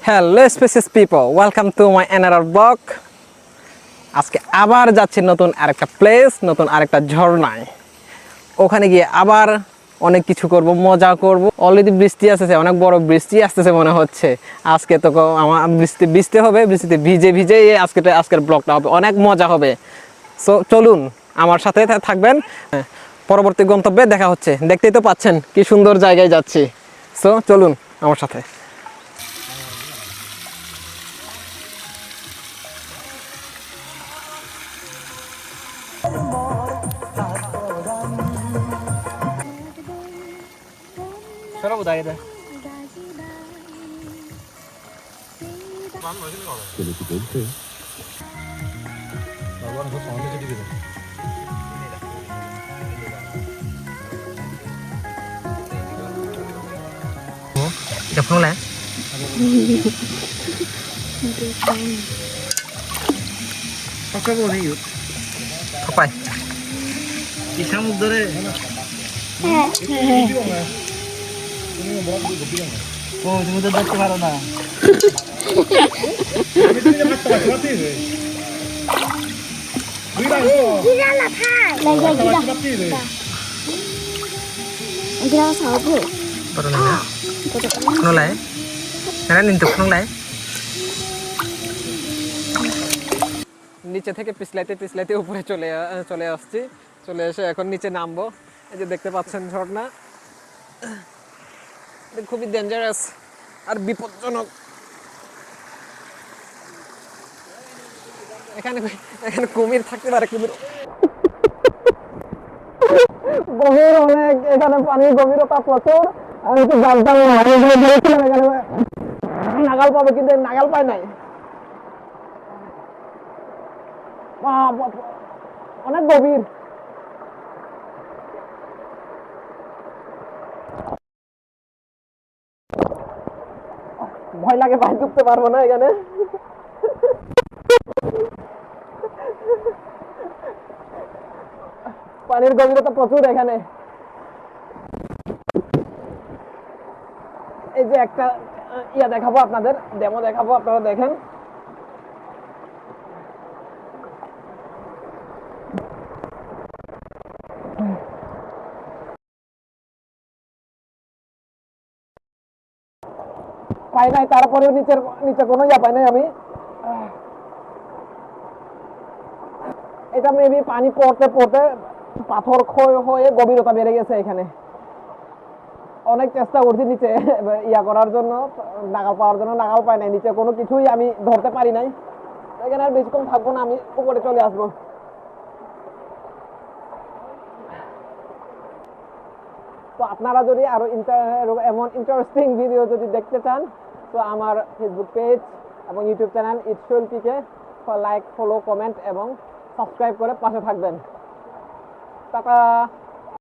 Hello species people, welcome to my another blog. আজকে আবার যাচ্ছি নতুন আরেকটা প্লেস, নতুন আরেকটা ঝর্ণায়। ওখানে গিয়ে আবার অনেক কিছু করব, মজা করব। অলরেডি বৃষ্টি আসতেছে, অনেক বড় বৃষ্টি আসতেছে মনে হচ্ছে। আজকে তো আমার বৃষ্টি হবে, বৃষ্টিতে ভিজে ভিজে আজকের ব্লগটা হবে, অনেক মজা হবে। সো চলুন আমার সাথে থাকবেন। পরবর্তী গন্তব্যে দেখা হচ্ছে। দেখতেই তো পাচ্ছেন কি সুন্দর জায়গায় যাচ্ছি। সো চলুন আমার সাথে। চলো বোধ হয় chụp không lẽ không có vô này không phải đi sang một đây ও তুমি তো দেখতে পারো না আমি তুমি যে ভাতটা খাওয়াতে রে বুইরা তো বুইরা না খায় লাগা বুইরা খাওয়াতে রে বুইরা সাবো পারো না কোন লাই না নিন্তু কোন লাই নিচে থেকে পিছলাইতে উপরে চলে আসছি। চলে এসে এখন নিচে নামবো। এই যে দেখতে পাচ্ছেন ঝর্ণা, খুবই ডেঞ্জারাস আর বিপজ্জনক। এখানে কুমির থাকতে পারে, কুমির গভীর অনেক, এখানে পানির গভীরতা প্রচুর। আমি তো জানতাম না, দিয়েছিলাম এখানে নাগাল পাবে, কিন্তু নাগাল পায় নাই। অনেক গভীর। ভয় লাগে, পায়ে ঢুকতে পারবো না এখানে। পানির গভীরতা প্রচুর এখানে। এই যে একটা দেখাবো আপনাদের, ডেমো দেখাবো, আপনারা দেখেন। পাই নাই, তারপরেও নিচে কোনো পাই নাই আমি। এটা মেবি পানি পড়তে পড়তে পাথর ক্ষয় হয়ে গভীরতা বেড়ে গেছে এখানে। অনেক চেষ্টা করছি নিচে করার জন্য, নাগাল পাওয়ার জন্য, নাগাল পাই নাই। নিচে কোনো কিছুই আমি ধরতে পারি নাই। এখানে আর বেশিক্ষণ থাকবো না, আমি উপরে চলে আসবো। তো আপনারা যদি আরো এমন ইন্টারেস্টিং ভিডিও যদি দেখতে চান, তো আমার ফেসবুক পেজ এবং ইউটিউব চ্যানেল ইটশৈলপিকে লাইক, ফলো, কমেন্ট এবং সাবস্ক্রাইব করে পাশে থাকবেন। টাটা।